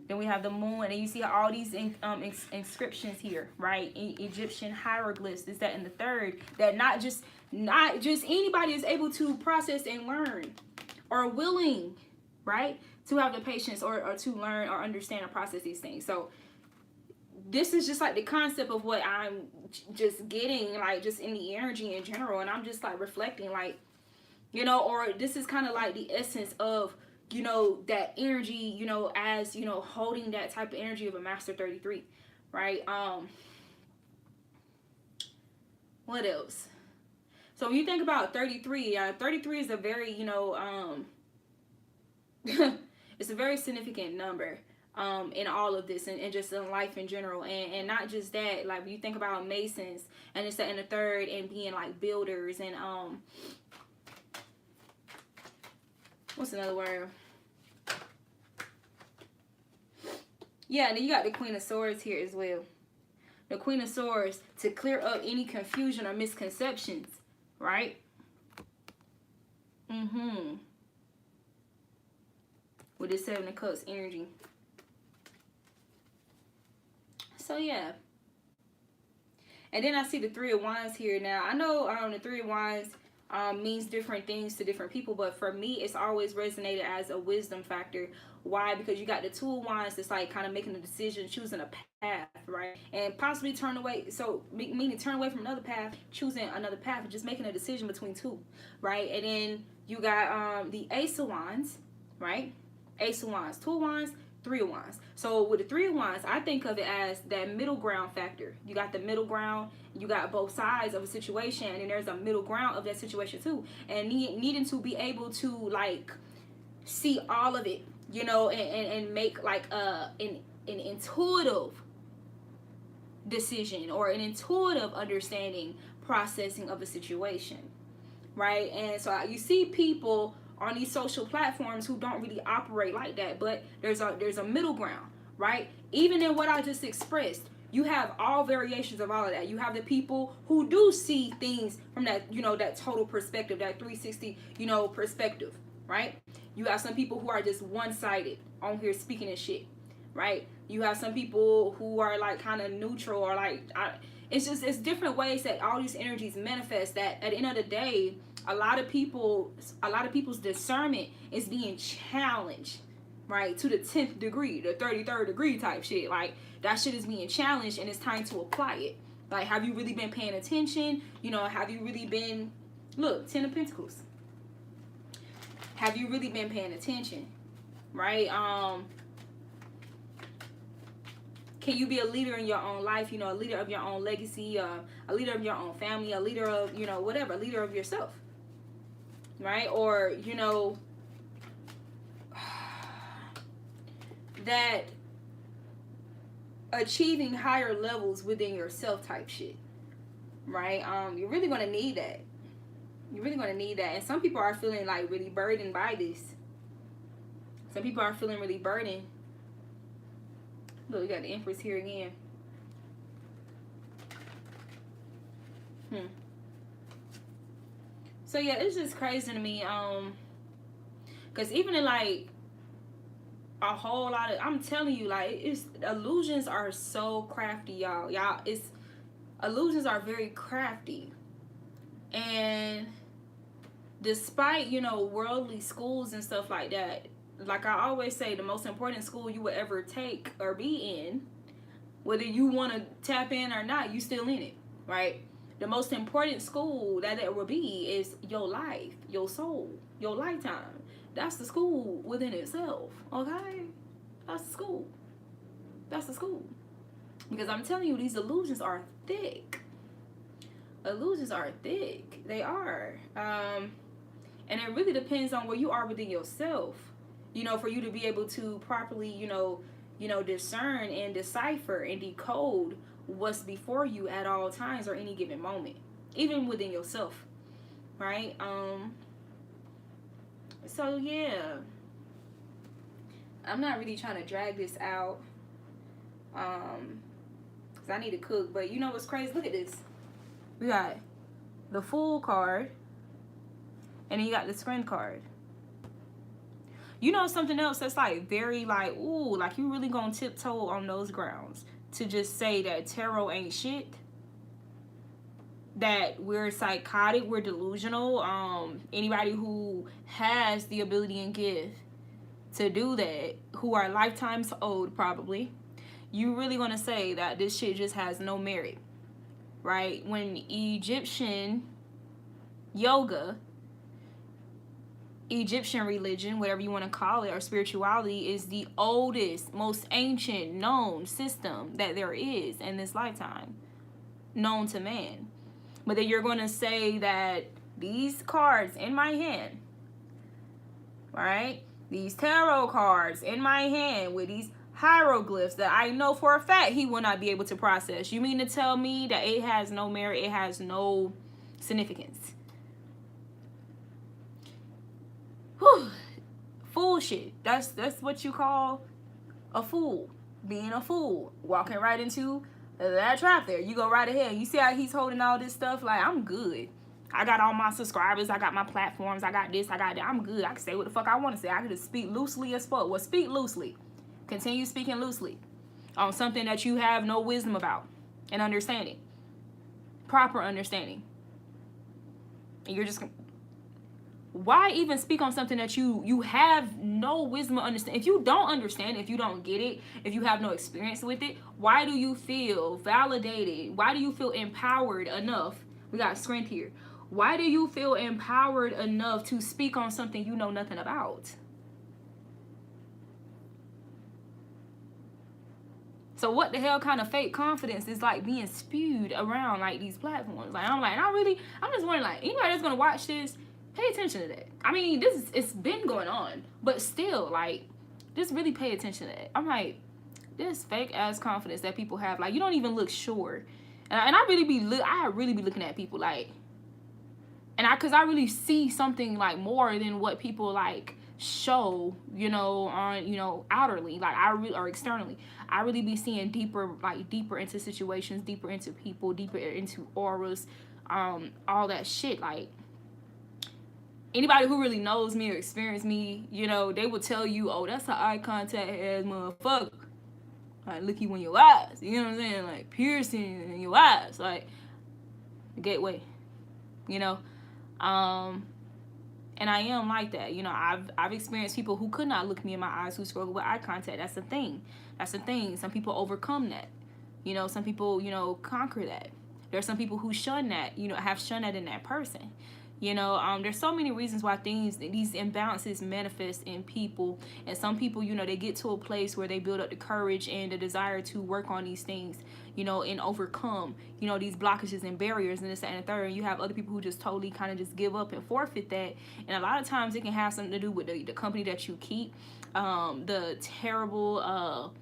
Then we have the moon, and you see all these inscriptions here, right? Egyptian hieroglyphs, this, that, and the third. That not just anybody is able to process and learn, or willing, right, to have the patience or to learn or understand and process these things. So this is just like the concept of what I'm just getting, like, just in the energy in general, and I'm just like reflecting, like, you know, or this is kind of like the essence of, you know, that energy, you know, as, you know, holding that type of energy of a Master 33, right? What else? So when you think about 33, 33 is a very, you know, it's a very significant number in all of this, and just in life in general. And not just that, like, when you think about Masons, and it's that in the third, and being like builders, and what's another word? Yeah, and then you got the Queen of Swords here as well. The Queen of Swords, to clear up any confusion or misconceptions, right? With this Seven of Cups energy. So yeah. And then I see the Three of Wands here. Now, I know the Three of Wands means different things to different people, but for me, it's always resonated as a wisdom factor. Why? Because you got the Two of Wands that's like kind of making a decision, choosing a path, right? And possibly turn away, so meaning turn away from another path, choosing another path, and just making a decision between two, right? And then you got the Ace of Wands, right? Ace of Wands, Two of Wands, Three of Wands. So with the Three of Wands, I think of it as that middle ground factor. You got the middle ground, you got both sides of a situation, and then there's a middle ground of that situation too. And needing to be able to like see all of it, you know, and make like an intuitive decision or an intuitive understanding, processing of a situation, right? And so you see people on these social platforms who don't really operate like that, but there's a middle ground, right? Even in what I just expressed, you have all variations of all of that. You have the people who do see things from that, you know, that total perspective, that 360, you know, perspective, right? You have some people who are just one-sided on here speaking and shit, right? You have some people who are like kind of neutral or like, it's different ways that all these energies manifest, that at the end of the day, a lot of people's discernment is being challenged, right? To the 10th degree, the 33rd degree type shit. Like, that shit is being challenged and it's time to apply it. Like, have you really been paying attention? You know, have you really been, look, 10 of Pentacles. Have you really been paying attention, right? Can you be a leader in your own life? You know, a leader of your own legacy, a leader of your own family, a leader of, you know, whatever, a leader of yourself, right? Or, you know, that achieving higher levels within yourself type shit, right? You're really going to need that. You're really going to need that. And some people are feeling like really burdened by this. Some people are feeling really burdened. Look, we got the Empress here again. So yeah, it's just crazy to me. Cause even in like a whole lot of, I'm telling you, like, it's illusions are so crafty, y'all. Illusions are very crafty. And despite, you know, worldly schools and stuff like that, like I always say, the most important school you will ever take or be in, whether you want to tap in or not, you still in it, right? The most important school that it will be is your life, your soul, your lifetime. That's the school within itself, okay? That's the school. That's the school. Because I'm telling you, these illusions are thick. Illusions are thick. They are. And it really depends on where you are within yourself, you know, for you to be able to properly, you know, discern and decipher and decode what's before you at all times or any given moment, even within yourself, right? So yeah, I'm not really trying to drag this out, because I need to cook. But you know what's crazy? Look at this. We got the Fool card, and then you got the Screen card. You know something else that's like very like, ooh, like you really gonna tiptoe on those grounds to just say that tarot ain't shit, that we're psychotic, we're delusional. Anybody who has the ability and gift to do that, who are lifetimes old probably, you really gonna say that this shit just has no merit, right? When Egyptian yoga, Egyptian religion, whatever you want to call it, or spirituality, is the oldest, most ancient known system that there is in this lifetime, known to man. But then you're going to say that these cards in my hand, right? These tarot cards in my hand with these hieroglyphs that I know for a fact he will not be able to process. You mean to tell me that it has no merit, it has no significance? Whew. Fool shit. That's what you call a fool. Being a fool. Walking right into that trap there. You go right ahead. You see how he's holding all this stuff? Like, I'm good. I got all my subscribers. I got my platforms. I got this. I got that. I'm good. I can say what the fuck I want to say. I can just speak loosely as fuck. Well, speak loosely. Continue speaking loosely on something that you have no wisdom about and understanding. Proper understanding. And you're just... Why even speak on something that you have no wisdom or understand? If you don't understand, if you don't get it, if you have no experience with it, why do you feel validated? Why do you feel empowered enough? We got strength here. Why do you feel empowered enough to speak on something you know nothing about? So what the hell kind of fake confidence is like being spewed around like these platforms? Like, I'm just wondering, like, anybody that's gonna watch this, pay attention to that. I mean, it's been going on, but still, like, just really pay attention to that. I'm like, this fake ass confidence that people have, like, you don't even look sure. And I really be looking at people like, cause I really see something like more than what people like show, on, outerly, like or externally. I really be seeing deeper into situations, deeper into people, deeper into auras, all that shit. Like, anybody who really knows me or experienced me, they will tell you, oh, that's an eye contact ass motherfucker. Like, look you in your eyes. You know what I'm saying? Like, piercing in your eyes. Like, the gateway. And I am like that. I've experienced people who could not look me in my eyes, who struggle with eye contact. That's the thing. Some people overcome that. Some people, conquer that. There are some people who shun that, have shunned that in that person. There's so many reasons why these imbalances manifest in people. And some people, they get to a place where they build up the courage and the desire to work on these things, and overcome, these blockages and barriers and this, that, and the third. And you have other people who just totally kind of just give up and forfeit that. And a lot of times it can have something to do with the company that you keep, the terrible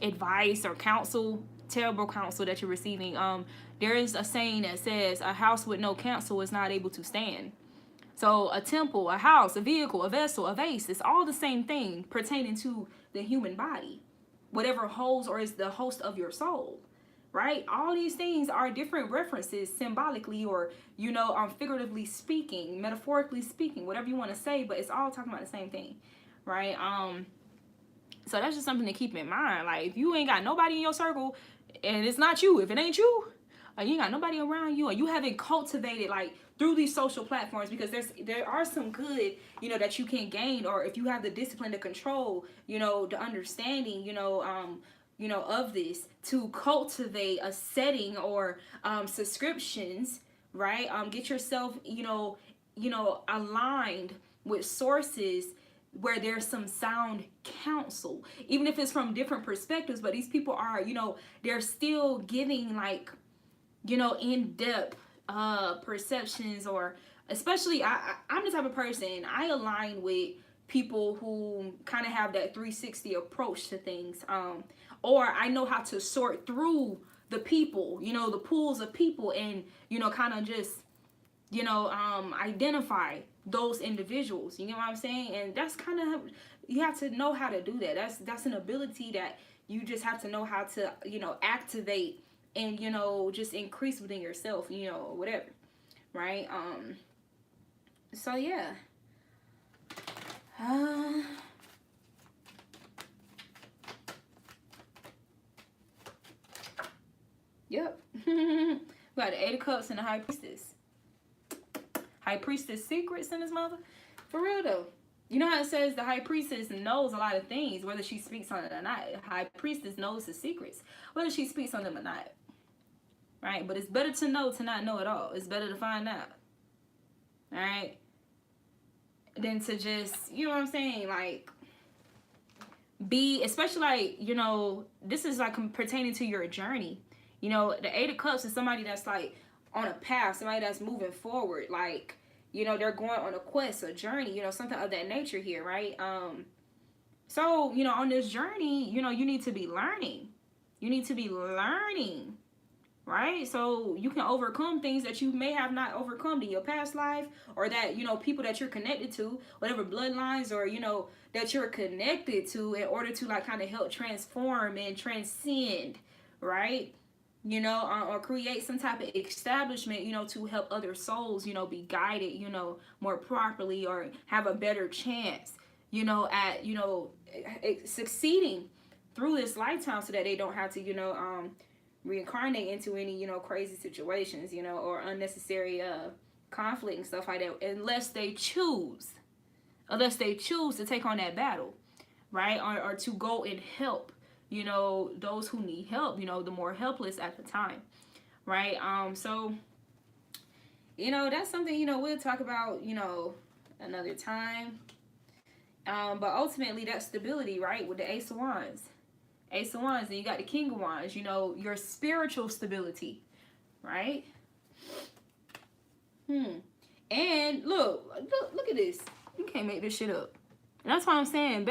advice or terrible counsel that you're receiving. There is a saying that says a house with no counsel is not able to stand. So a temple, a house, a vehicle, a vessel, a vase, it's all the same thing pertaining to the human body. Whatever holds or is the host of your soul, right? All these things are different references symbolically or, figuratively speaking, metaphorically speaking, whatever you want to say, but it's all talking about the same thing, right? So that's just something to keep in mind. Like, if you ain't got nobody in your circle and it's not you, if it ain't you, you ain't got nobody around you, or you haven't cultivated like through these social platforms, because there are some good, that you can gain, or if you have the discipline to control, the understanding, of this, to cultivate a setting or subscriptions, right? Get yourself, aligned with sources where there's some sound counsel, even if it's from different perspectives, but these people are, they're still giving like, in-depth perceptions, or especially I'm the type of person, I align with people who kind of have that 360 approach to things, or I know how to sort through the people, the pools of people, and kind of just identify those individuals, you know what I'm saying? And that's kind of, you have to know how to do that. That's an ability that you just have to know how to activate and just increase within yourself, whatever, right? So yeah, yep. We got the 8 of Cups and the High Priestess. High Priestess secrets in this mother. For real though. You know how it says the High Priestess knows a lot of things, whether she speaks on it or not. High Priestess knows the secrets, whether she speaks on them or not. Right? But it's better to know to not know at all. It's better to find out. Alright? Than to just, you know what I'm saying? Like, be, especially like, this is like pertaining to your journey. The 8 of Cups is somebody that's like on a path, somebody that's moving forward. Like, they're going on a quest, a journey, something of that nature here, right? So, on this journey, you need to be learning. You need to be learning. Right? So you can overcome things that you may have not overcome in your past life, or that, people that you're connected to, whatever bloodlines or, that you're connected to, in order to like kind of help transform and transcend, right? you know, or create some type of establishment, you know, to help other souls, you know, be guided, you know, more properly, or have a better chance, you know, at, you know, succeeding through this lifetime, so that they don't have to, you know, reincarnate into any, you know, crazy situations, you know, or unnecessary conflict and stuff like that, unless they choose to take on that battle, right? Or to go and help, you know, those who need help, you know, the more helpless at the time, right? So, you know, that's something, you know, we'll talk about, you know, another time. But ultimately, that stability, right, with the Ace of Wands. Ace of Wands, then you got the King of Wands, you know, your spiritual stability, right? And look at this. You can't make this shit up. And that's why I'm saying,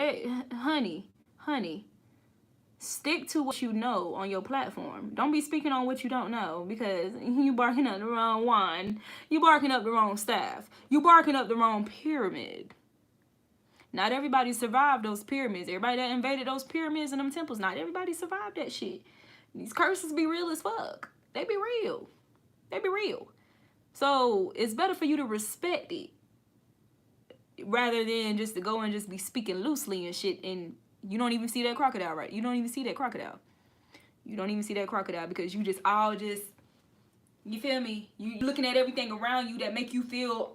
honey, stick to what you know on your platform. Don't be speaking on what you don't know, because you barking up the wrong wand. You barking up the wrong staff. You barking up the wrong pyramid. Not everybody survived those pyramids. Everybody that invaded those pyramids and them temples, not everybody survived that shit. These curses be real as fuck. They be real. They be real. So it's better for you to respect it, rather than just to go and just be speaking loosely and shit, and you don't even see that crocodile, right? You don't even see that crocodile. You don't even see that crocodile, because you just all just, you feel me? You looking at everything around you that make you feel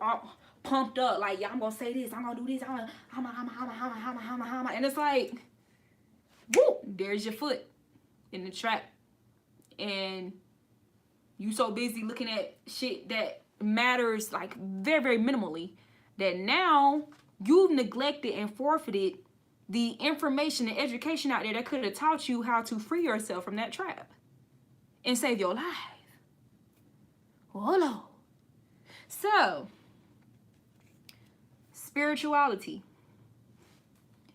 pumped up, like, yeah, I'm gonna say this, I'm gonna do this, and it's like, woo, there's your foot in the trap, and you so busy looking at shit that matters, like, very, very minimally, that now you've neglected and forfeited the information and education out there that could have taught you how to free yourself from that trap and save your life. Oh, no. So, spirituality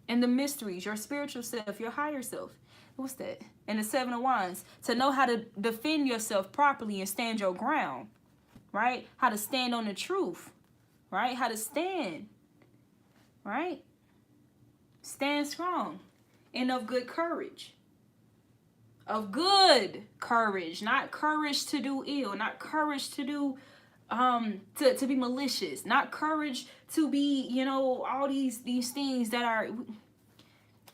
and the mysteries, your spiritual self, your higher self. What's that? And the Seven of Wands. To know how to defend yourself properly and stand your ground, right? How to stand on the truth, right? How to stand, right? Stand strong and of good courage. Of good courage, not courage to do ill, not courage to do to be malicious, not courage to be, you know, all these things that are,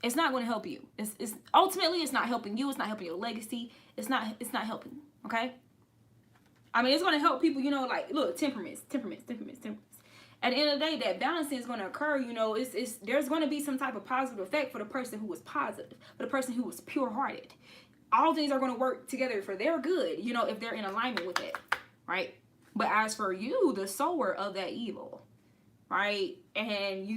it's not going to help you. It's ultimately, it's not helping you. It's not helping your legacy. It's not helping. Okay. I mean, it's going to help people, you know, like, look, temperaments. At the end of the day, that balancing is going to occur. You know, there's going to be some type of positive effect for the person who was positive, for the person who was pure-hearted. All things are going to work together for their good, you know, if they're in alignment with it, right? But as for you, the sower of that evil, right? And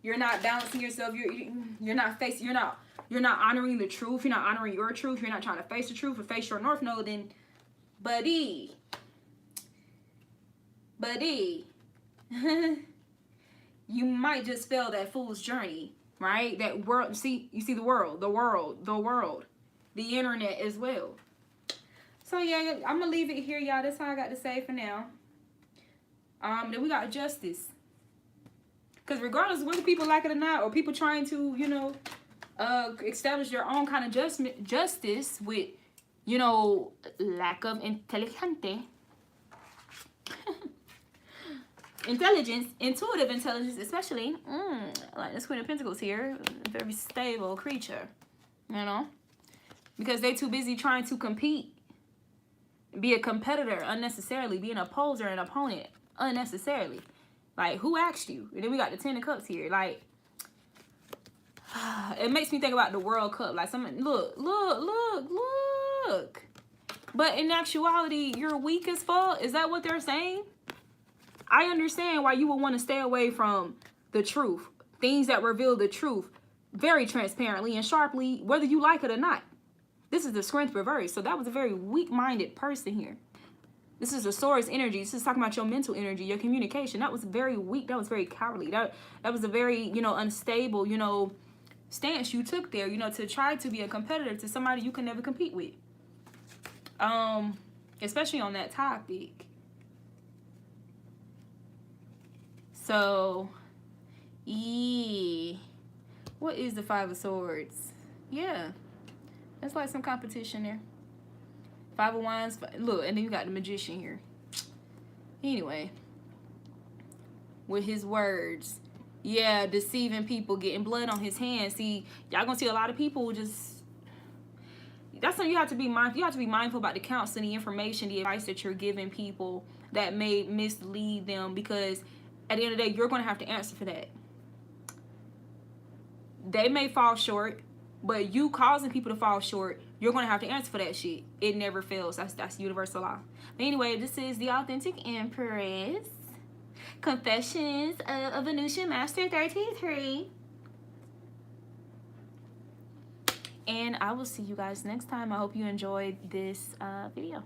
you're not balancing yourself. You're not honoring the truth. You're not honoring your truth. You're not trying to face the truth or face your North Node. Then, buddy, you might just fail that fool's journey, right? That world. You see the world, the internet as well. So yeah, I'm gonna leave it here, y'all. That's all I got to say for now. Then we got justice. Because regardless of whether people like it or not, or people trying to, you know, establish their own kind of justice with, you know, lack of intelligence, intuitive intelligence, especially, like this Queen of Pentacles here, a very stable creature, you know, because they too busy trying to compete, be a competitor unnecessarily, be an opposer and opponent unnecessarily. Like, who asked you? And then we got the Ten of Cups here. Like, it makes me think about the World Cup. Like, look. But in actuality, you're weak as fuck. Is that what they're saying? I understand why you would want to stay away from the truth. Things that reveal the truth very transparently and sharply, whether you like it or not. This is the Strength reverse. So that was a very weak-minded person here. This is the Source energy. This is talking about your mental energy, your communication. That was very weak. That was very cowardly. That was a very, you know, unstable, you know, stance you took there, you know, to try to be a competitor to somebody you can never compete with. Especially on that topic. So, yeah. What is the Five of Swords? Yeah. It's like some competition there. Five of Wands. Look, and then you got the Magician here. Anyway, with his words, yeah, deceiving people, getting blood on his hands. See, y'all gonna see a lot of people just. That's something you have to be mindful. You have to be mindful about the counseling, the information, the advice that you're giving people that may mislead them, because at the end of the day, you're gonna have to answer for that. They may fall short, but you causing people to fall short, you're going to have to answer for that shit. It never fails. That's universal law. But anyway, this is the Authentic Empress. Confessions of a Venusian Master 33. And I will see you guys next time. I hope you enjoyed this video.